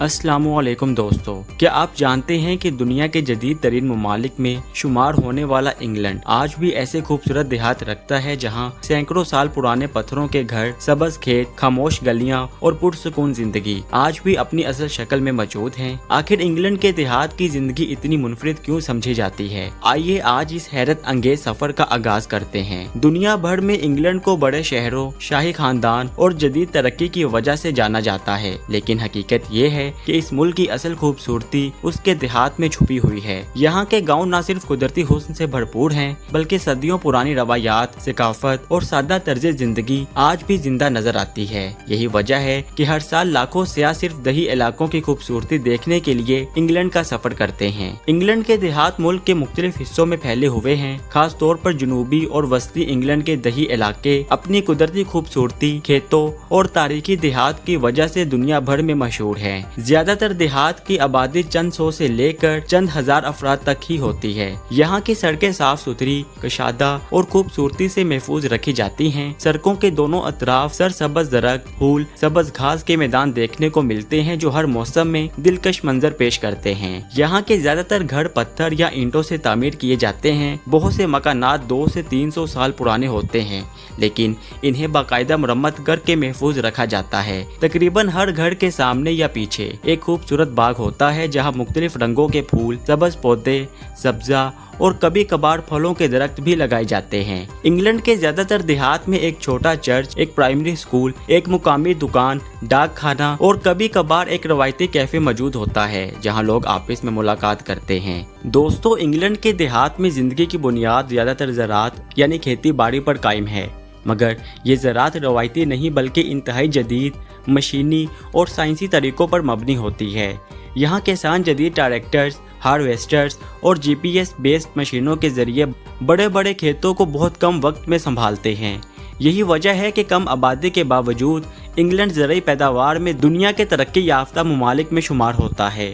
अस्सलामु अलैकुम दोस्तों, क्या आप जानते हैं कि दुनिया के जदीद तरीन ममालिक में शुमार होने वाला इंग्लैंड आज भी ऐसे खूबसूरत देहात रखता है जहां सैकड़ों साल पुराने पत्थरों के घर, सबज खेत, खामोश गलियां और पुरसुकून जिंदगी आज भी अपनी असल शक्ल में मौजूद हैं। आखिर इंग्लैंड के देहात की जिंदगी इतनी मुनफरिद क्यों समझी जाती है? आइए आज इस हैरत अंगेज सफर का आगाज करते हैं। दुनिया भर में इंग्लैंड को बड़े शहरों, शाही खानदान और जदीद तरक्की की वजह से जाना जाता है, लेकिन हकीकत ये है कि इस मुल्क की असल खूबसूरती उसके देहात में छुपी हुई है। यहाँ के गांव न सिर्फ कुदरती हुस्न से भरपूर हैं, बल्कि सदियों पुरानी रवायात, सकाफत और सादा तर्ज जिंदगी आज भी जिंदा नजर आती है। यही वजह है कि हर साल लाखों सियाह सिर्फ दही इलाकों की खूबसूरती देखने के लिए इंग्लैंड का सफर करते हैं। इंग्लैंड के देहात मुल्क के मुख्तलिफ हिस्सों में फैले हुए हैं। खास तौर पर जनूबी और वस्ती इंग्लैंड के दही इलाके अपनी कुदरती खूबसूरती, खेतों और तारीखी देहात की वजह से दुनिया भर में मशहूर है। ज्यादातर देहात की आबादी चंद सौ से लेकर चंद हजार अफराद तक ही होती है। यहाँ की सड़कें साफ सुथरी, कशादा और खूबसूरती से महफूज रखी जाती हैं। सड़कों के दोनों अतराफ सरसब्ज दरख्त, फूल, सबज घास के मैदान देखने को मिलते हैं जो हर मौसम में दिलकश मंजर पेश करते हैं। यहाँ के ज्यादातर घर पत्थर या ईंटों से तामीर किए जाते हैं। बहुत से मकानात 200 से 300 साल पुराने होते हैं, लेकिन इन्हें बाकायदा मरम्मत करके महफूज रखा जाता है। तकरीबन हर घर के सामने या पीछे एक खूबसूरत बाग होता है जहाँ मुख्तलिफ रंगों के फूल, सबज पौधे, सब्जा और कभी कभार फलों के दरख्त भी लगाए जाते हैं। इंग्लैंड के ज्यादातर देहात में एक छोटा चर्च, एक प्राइमरी स्कूल, एक मुकामी दुकान, डाक खाना और कभी कभार एक रवायती कैफे मौजूद होता है जहां लोग आपस में मुलाकात करते हैं। दोस्तों, इंग्लैंड के देहात में जिंदगी की बुनियाद ज्यादातर ज़राअत यानी खेती बाड़ी पर कायम है, मगर ये ज़राअत रवायती नहीं बल्कि इंतहाई जदीद, मशीनी और साइंसी तरीकों पर मबनी होती है। यहाँ किसान जदीद ट्रैक्टर्स, हार्वेस्टर्स और GPS बेस्ड मशीनों के जरिए बड़े बड़े खेतों को बहुत कम वक्त में संभालते हैं। यही वजह है कि कम आबादी के बावजूद इंग्लैंड ज़राई पैदावार में दुनिया के तरक्की याफ्ता ममालिक में शुमार होता है।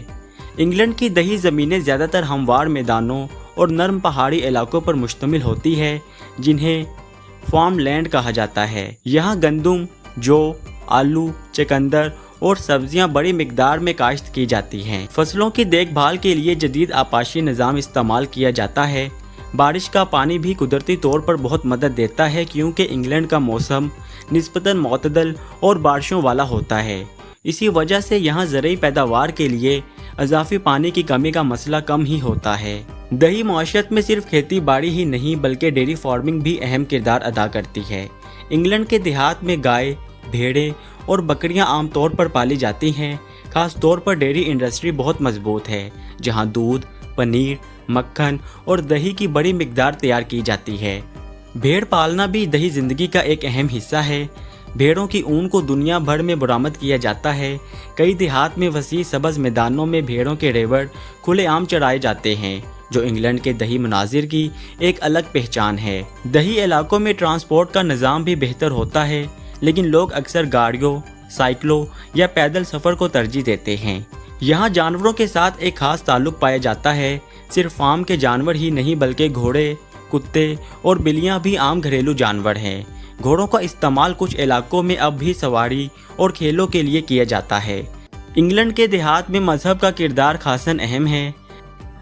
इंग्लैंड की दही ज़मीनें ज़्यादातर हमवार मैदानों और नर्म पहाड़ी इलाकों पर मुश्तमिल होती है, जिन्हें फार्म लैंड कहा जाता है। यहाँ गंदम, जौ, आलू, चकंदर और सब्जियां बड़ी मिकदार में काश्त की जाती हैं। फसलों की देखभाल के लिए जदीद आपाशी निज़ाम इस्तेमाल किया जाता है। बारिश का पानी भी कुदरती तौर पर बहुत मदद देता है, क्योंकि इंग्लैंड का मौसम निस्बतन मुतदल और बारिशों वाला होता है। इसी वजह से यहाँ ज़राई पैदावार के लिए अज़ाफ़ी पानी की कमी का मसला कम ही होता है। दही माशरत में सिर्फ खेती बाड़ी ही नहीं बल्कि डेयरी फार्मिंग भी अहम किरदार अदा करती है। इंग्लैंड के देहात में गाय, भेड़ें और बकरियां आमतौर पर पाली जाती हैं। खास तौर पर डेयरी इंडस्ट्री बहुत मजबूत है, जहां दूध, पनीर, मक्खन और दही की बड़ी मिकदार तैयार की जाती है। भेड़ पालना भी दही जिंदगी का एक अहम हिस्सा है। भेड़ों की ऊन को दुनिया भर में बरामद किया जाता है। कई देहात में वसी सबज मैदानों में भेड़ों के रेवड़ खुलेआम चराए जाते हैं, जो इंग्लैंड के दही मनाजिर की एक अलग पहचान है। दही इलाकों में ट्रांसपोर्ट का निज़ाम भी बेहतर होता है, लेकिन लोग अक्सर गाड़ियों, साइकिलों या पैदल सफ़र को तरजीह देते हैं। यहाँ जानवरों के साथ एक खास ताल्लुक पाया जाता है। सिर्फ फार्म के जानवर ही नहीं बल्कि घोड़े, कुत्ते और बिल्लियाँ भी आम घरेलू जानवर हैं। घोड़ों का इस्तेमाल कुछ इलाकों में अब भी सवारी और खेलों के लिए किया जाता है। इंग्लैंड के देहात में मजहब का किरदार खासन अहम है।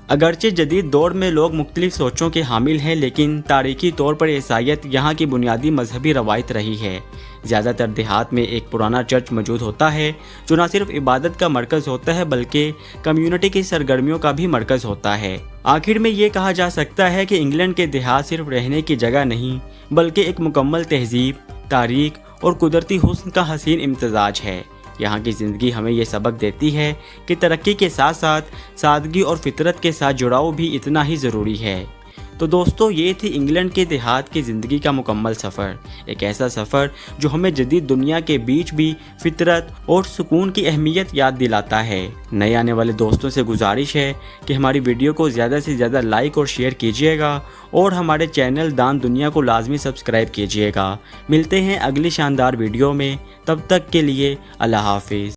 अगरचे जदीद दौर में लोग मुख्तलिफ सोचों के हामिल हैं, लेकिन तारीखी तौर पर ईसाईयत यहाँ की बुनियादी मजहबी रवायत रही है। ज़्यादातर देहात में एक पुराना चर्च मौजूद होता है, जो न सिर्फ इबादत का मरकज़ होता है बल्कि कम्युनिटी की सरगर्मियों का भी मरकज़ होता है। आखिर में ये कहा जा सकता है कि इंग्लैंड के देहात सिर्फ रहने की जगह नहीं बल्कि एक मुकम्मल तहजीब, तारीख और कुदरती हुस्न का हसीन इम्तजाज है। यहाँ की ज़िंदगी हमें ये सबक देती है कि तरक्की के साथ साथ सादगी और फितरत के साथ जुड़ाव भी इतना ही ज़रूरी है। तो दोस्तों, ये थी इंग्लैंड के देहात की ज़िंदगी का मुकम्मल सफ़र। एक ऐसा सफ़र जो हमें जदीद दुनिया के बीच भी फितरत और सुकून की अहमियत याद दिलाता है। नए आने वाले दोस्तों से गुजारिश है कि हमारी वीडियो को ज़्यादा से ज़्यादा लाइक और शेयर कीजिएगा और हमारे चैनल दान दुनिया को लाजमी सब्सक्राइब कीजिएगा। मिलते हैं अगली शानदार वीडियो में, तब तक के लिए अल्लाह हाफिज़।